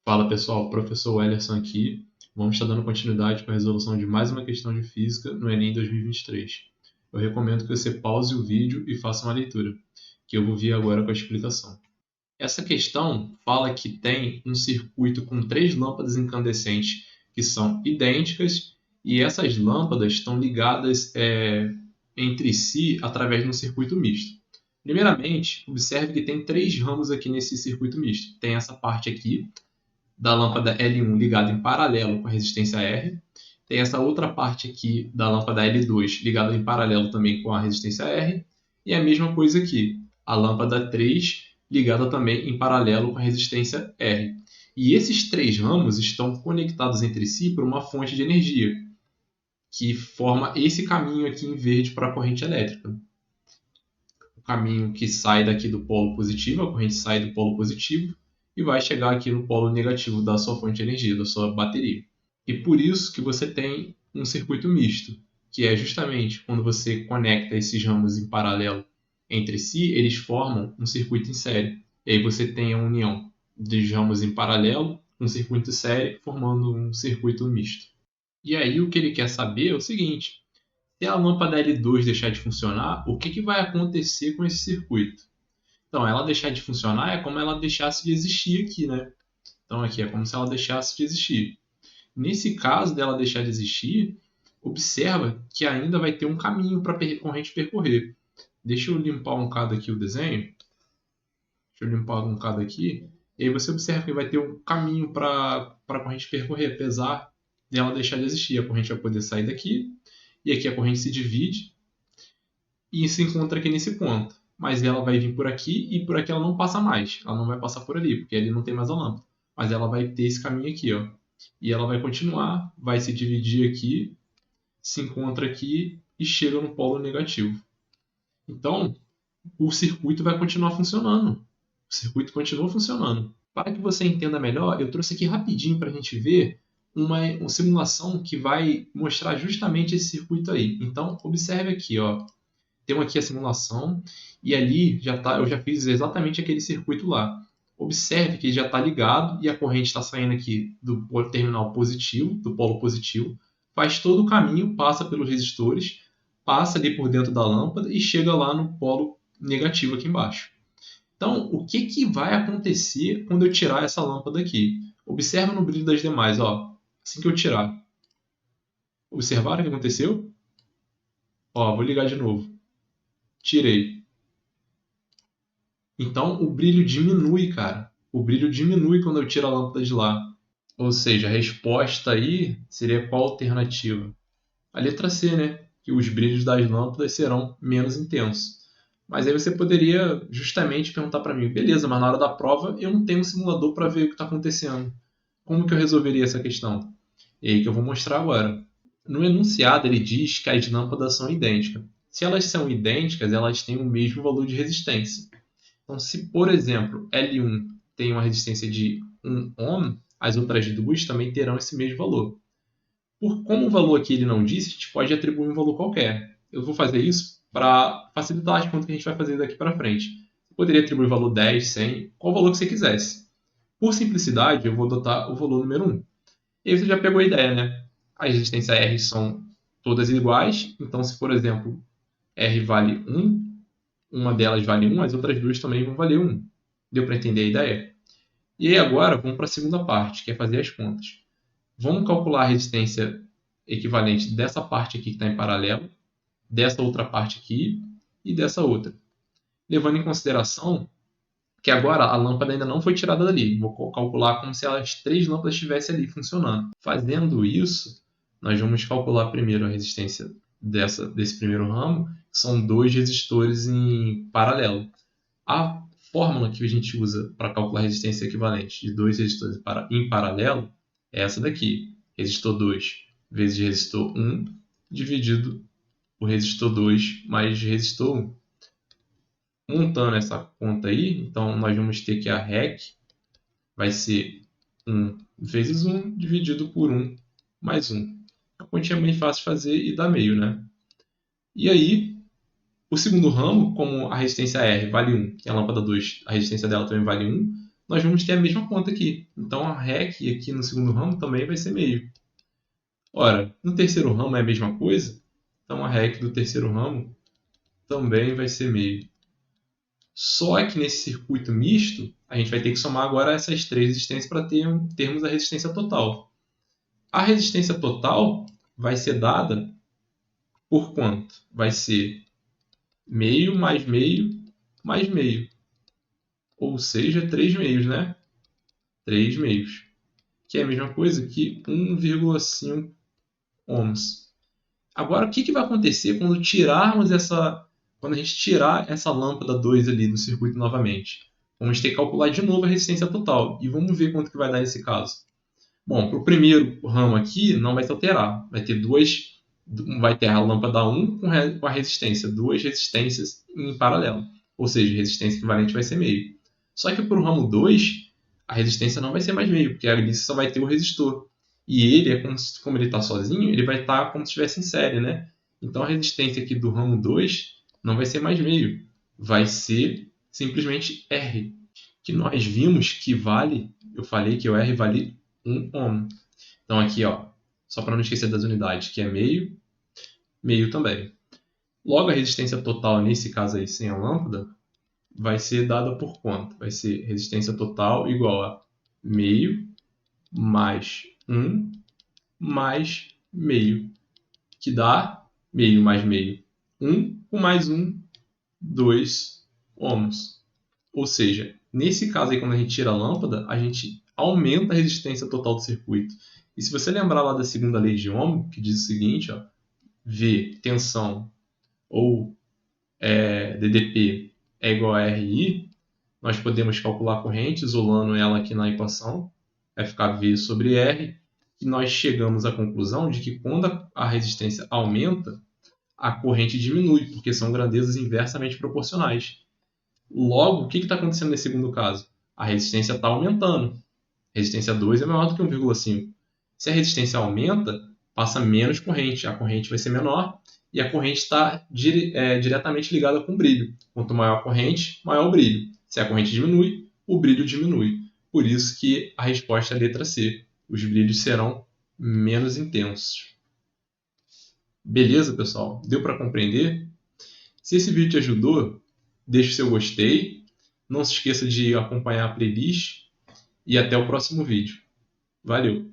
Fala pessoal, professor Wellerson aqui. Vamos estar dando continuidade com a resolução de mais uma questão de física no Enem 2023. Eu recomendo que você pause o vídeo e faça uma leitura, que eu vou vir agora com a explicação. Essa questão fala que tem um circuito com 3 lâmpadas incandescentes que são idênticas e essas lâmpadas estão ligadas entre si através de um circuito misto. Primeiramente, observe que tem 3 ramos aqui nesse circuito misto. Tem essa parte aqui da lâmpada L1 ligada em paralelo com a resistência R. Tem essa outra parte aqui da lâmpada L2 ligada em paralelo também com a resistência R. E a mesma coisa aqui, a lâmpada 3 ligada também em paralelo com a resistência R. E esses 3 ramos estão conectados entre si por uma fonte de energia, que forma esse caminho aqui em verde para a corrente elétrica. O caminho que sai daqui do polo positivo, a corrente sai do polo positivo, e vai chegar aqui no polo negativo da sua fonte de energia, da sua bateria. E por isso que você tem um circuito misto, que é justamente quando você conecta esses ramos em paralelo entre si, eles formam um circuito em série. E aí você tem a união dos ramos em paralelo, um circuito em série, formando um circuito misto. E aí o que ele quer saber é o seguinte: se a lâmpada L2 deixar de funcionar, o que vai acontecer com esse circuito? Então, ela deixar de funcionar é como ela deixasse de existir aqui, né? Então, aqui é como se ela deixasse de existir. Nesse caso dela deixar de existir, observa que ainda vai ter um caminho para a corrente percorrer. Deixa eu limpar um bocado aqui o desenho. Deixa eu limpar um bocado aqui. E aí você observa que vai ter um caminho para a corrente percorrer, apesar dela deixar de existir. A corrente vai poder sair daqui, e aqui a corrente se divide e se encontra aqui nesse ponto. Mas ela vai vir por aqui e por aqui ela não passa mais. Ela não vai passar por ali, porque ali não tem mais a lâmpada. Mas ela vai ter esse caminho aqui, ó. E ela vai continuar, vai se dividir aqui, se encontra aqui e chega no polo negativo. Então, o circuito vai continuar funcionando. O circuito continua funcionando. Para que você entenda melhor, eu trouxe aqui rapidinho para a gente ver uma simulação que vai mostrar justamente esse circuito aí. Então, observe aqui, ó. Temos aqui a simulação e ali eu já fiz exatamente aquele circuito lá. Observe que ele já está ligado e a corrente está saindo aqui do terminal positivo, do polo positivo, faz todo o caminho, passa pelos resistores, passa ali por dentro da lâmpada e chega lá no polo negativo aqui embaixo. Então, o que vai acontecer quando eu tirar essa lâmpada aqui? Observa no brilho das demais, ó. Assim que eu tirar. Observaram o que aconteceu? Ó, vou ligar de novo. Tirei. Então o brilho diminui, cara. O brilho diminui quando eu tiro a lâmpada de lá. Ou seja, a resposta aí seria qual alternativa? A letra C, né? Que os brilhos das lâmpadas serão menos intensos. Mas aí você poderia justamente perguntar para mim, beleza, mas na hora da prova eu não tenho um simulador para ver o que está acontecendo. Como que eu resolveria essa questão? É aí que eu vou mostrar agora. No enunciado ele diz que as lâmpadas são idênticas. Se elas são idênticas, elas têm o mesmo valor de resistência. Então, se, por exemplo, L1 tem uma resistência de 1 ohm, as outras duas também terão esse mesmo valor. Como o valor aqui ele não disse, a gente pode atribuir um valor qualquer. Eu vou fazer isso para facilitar as contas que a gente vai fazer daqui para frente. Você poderia atribuir o valor 10, 100, qual valor que você quisesse. Por simplicidade, eu vou adotar o valor número 1. E aí você já pegou a ideia, né? As resistências R são todas iguais, então se, por exemplo, R vale 1, uma delas vale 1, as outras duas também vão valer 1. Deu para entender a ideia? E aí agora vamos para a segunda parte, que é fazer as contas. Vamos calcular a resistência equivalente dessa parte aqui que está em paralelo, dessa outra parte aqui e dessa outra. Levando em consideração que agora a lâmpada ainda não foi tirada dali. Vou calcular como se as 3 lâmpadas estivessem ali funcionando. Fazendo isso, nós vamos calcular primeiro a resistência desse primeiro ramo, que são 2 resistores em paralelo. A fórmula que a gente usa para calcular a resistência equivalente de 2 resistores em paralelo é essa daqui. Resistor 2 vezes resistor 1 dividido por resistor 2 mais resistor 1. Montando essa conta aí, então nós vamos ter que a REC vai ser 1 vezes 1 dividido por 1 mais 1. A continha é bem fácil de fazer e dá meio, né? E aí, o segundo ramo, como a resistência R vale 1 e a lâmpada 2, a resistência dela também vale 1, nós vamos ter a mesma conta aqui. Então, a REC aqui no segundo ramo também vai ser meio. Ora, no terceiro ramo é a mesma coisa, então a REC do terceiro ramo também vai ser meio. Só que nesse circuito misto, a gente vai ter que somar agora essas três resistências para termos a resistência total. A resistência total vai ser dada por quanto? Vai ser meio mais meio mais meio. Ou seja, 3 meios, né? 3 meios. Que é a mesma coisa que 1,5 ohms. Agora, o que vai acontecer quando quando a gente tirar essa lâmpada 2 ali do circuito novamente? Vamos ter que calcular de novo a resistência total. E vamos ver quanto que vai dar nesse caso. Bom, para o primeiro ramo aqui, não vai se alterar. Vai ter a lâmpada 1 com a resistência, duas resistências em paralelo. Ou seja, a resistência equivalente vai ser meio. Só que para o ramo 2, a resistência não vai ser mais meio, porque ali só vai ter o resistor. E ele, como ele está sozinho, ele vai estar como se estivesse em série, né? Então a resistência aqui do ramo 2 não vai ser mais meio, vai ser simplesmente R, que nós vimos que vale, eu falei que o R vale 1 ohm. Então aqui, ó, só para não esquecer das unidades, que é meio, meio também. Logo, a resistência total, nesse caso aí, sem a lâmpada, vai ser dada por quanto? Vai ser resistência total igual a meio mais 1 mais meio, que dá meio mais meio. 1 com mais 1, 2 ohms. Ou seja, nesse caso aí, quando a gente tira a lâmpada, a gente aumenta a resistência total do circuito. E se você lembrar lá da segunda lei de Ohm, que diz o seguinte, ó, V, tensão, ou DDP é igual a RI, nós podemos calcular a corrente isolando ela aqui na equação, vai ficar V sobre R, e nós chegamos à conclusão de que quando a resistência aumenta, a corrente diminui, porque são grandezas inversamente proporcionais. Logo, o que está acontecendo nesse segundo caso? A resistência está aumentando. A resistência 2 é maior do que 1,5. Se a resistência aumenta, passa menos corrente, a corrente vai ser menor e a corrente está diretamente ligada com o brilho. Quanto maior a corrente, maior o brilho. Se a corrente diminui, o brilho diminui. Por isso que a resposta é a letra C. Os brilhos serão menos intensos. Beleza, pessoal? Deu para compreender? Se esse vídeo te ajudou, deixe seu gostei. Não se esqueça de acompanhar a playlist e até o próximo vídeo. Valeu!